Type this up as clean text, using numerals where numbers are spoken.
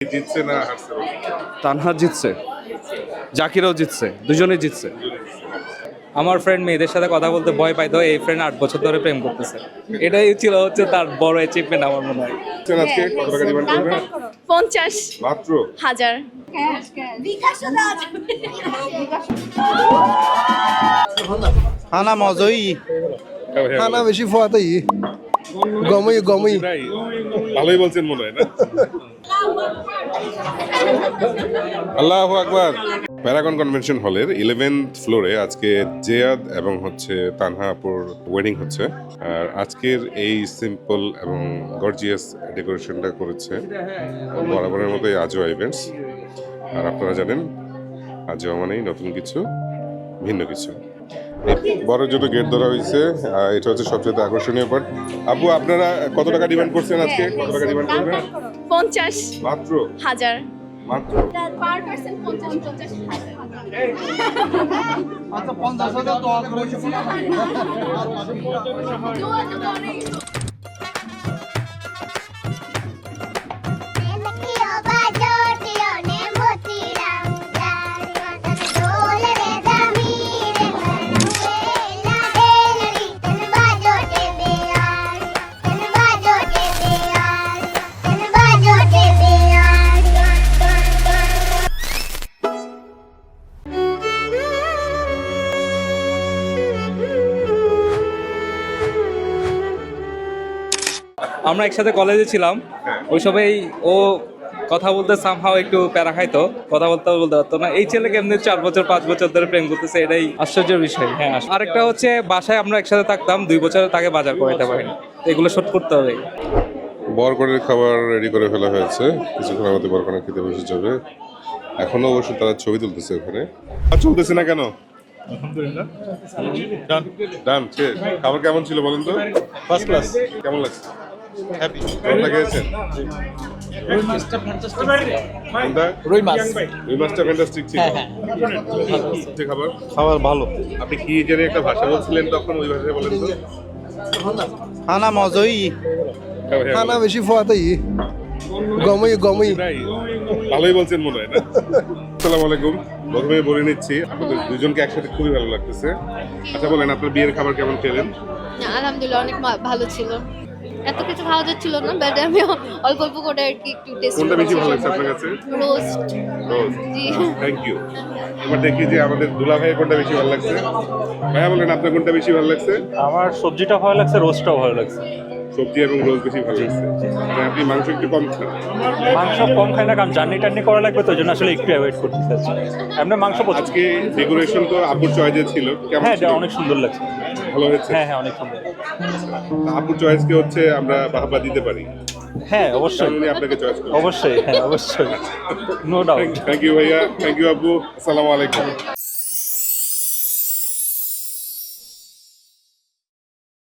জিতছে না হারছে? তানহা জিতছে, জাকিরও জিতছে, দুজনেই জিতছে। আমার ফ্রেন্ড মেয়েদের সাথে কথা বলতে ভয় পাইতো, এই ফ্রেন্ড 8 বছর ধরে প্রেম করতেছে। এটাই ছিল হচ্ছে তার বড় অ্যাচিভমেন্ট আমার মনে হয়। আজকে কত টাকা ডিমান্ড করবেন? 50 মাত্র হাজার। খানা মজাই খানা বেশি ফোয়াতেই গমই গমই নাই, ভালোই বলছেন মনে হয় না? আল্লাহু আকবার। প্যারাগন কনভেনশন হলের 11th ফ্লোরে আজকে জিয়াদ এবং হচ্ছে তানহা আপুর ওয়েডিং হচ্ছে। আর আজকের এই সিম্পল এবং গর্জিয়াস ডেকোরেশনটা করেছে বরাবরের মতোই আজওয়া ইভেন্টস। আর আপনারা জানেন আজওয়া মানেই নতুন কিছু, ভিন্ন কিছু। বড়ের জন্য গেট ধরা হয়েছে, এটা হচ্ছে সবচেয়ে আকর্ষণীয় পার্ট। আপু, আপনারা কত টাকা ডিমান্ড করছেন আজকে? কত টাকা ডিমান্ড করবেন? 50 মাত্র হাজার। মাত্র পার পারসন 50 হাজার। আচ্ছা 50,000 দোয়া করেছি দোয়া তো করে। আমরা একসাথে কলেজে ছিলাম, ওই সময় ও কথা বলতে সামহাও একটু প্যারা খাইতো, কথা বলতে পারতো না। এই ছেলেকে এমনি 4 বছর 5 বছর ধরে প্রেম করতেছে, এটাই আশ্চর্যের বিষয়। হ্যাঁ, আরেকটা হচ্ছে বাসায় আমরা একসাথে থাকতাম 2 বছর, তাকে বাজার করাইতে পারিনি। এগুলো শোধ করতে হবে। বরকনের খাবার রেডি করে ফেলা হয়েছে, কিছুক্ষণের মধ্যে বরকনে খেতে বসে যাবে। এখনো অবশ্য তারা ছবি তুলতেছে ওখানে। আর চলতেছে না কেন? ডান। খাবার কেমন ছিল বলেন তো? ফার্স্ট ক্লাস কেমন লাগছে? হ্যাপি কেমন খেয়েছেন? রুই মাছটা ফ্যান্টাস্টিক কোনটা? রুই মাছ রুই মাছটা ফ্যান্টাস্টিক ছিল। খাবার খাবার ভালো আপনি কি জানি একটা ভাষা বলছিলেন তখন, ওই ভাষায় বলেন তো। খানা মজাই খানা বেশি ফোয়াতেই গমই গমই নাই, ভালোই বলছেন মনে হয় না? আসসালামু আলাইকুম। প্রথমে বলে নিচ্ছি, আপনাদের দুজনকে একসাথে খুবই ভালো লাগতেছে। আচ্ছা বলেন, আপনার বিয়ের খাবার কেমন খেলেন? আলহামদুলিল্লাহ অনেক ভালো ছিল। এত কিছু খাওয়া যাচ্ছিল না, বাট আমি অল্প অল্প করে আর কি একটু টেস্ট কোনটা বেশি ভালো লাগছে আপনার কাছে? রোস্ট। রোজ। জি। Thank you. এবার দেখি যে আমাদের দুলা ভাইয়ের কোনটা বেশি ভালো লাগছে। ভাইয়া বলেন, আপনার কোনটা বেশি ভালো লাগছে? আমার সবজিটা ভালো লাগছে, রোস্টটাও ভালো লাগছে। সবজি এবং রোজ বেশি ভালো লাগছে। মানে আপনি মাংস একটু কম খান। মাংস কম খাই না, কারণ জার্নি টার্নি করা লাগবে, তো ওই জন্য আসলে একটু অ্যাভয়েড করতে চাচ্ছি। এমনি মাংস পছন্দ। আজকে ডেকোরেশন তো আপুর চয়েসে ছিল, কেমন হ্যাঁ, ছিল? এটা অনেক সুন্দর লাগছে। ভালো হয়েছে। হ্যাঁ, অনেক সুন্দর। আপুর চয়েসকে হচ্ছে আমরা বাহবা দিতে পারি। হ্যাঁ, অবশ্যই কারণ উনি আপনাকে চয়েস করেন। অবশ্যই, হ্যাঁ অবশ্যই, নো ডাউট। থ্যাংক ইউ ভাইয়া, থ্যাংক ইউ আপু। আসসালামু আলাইকুম।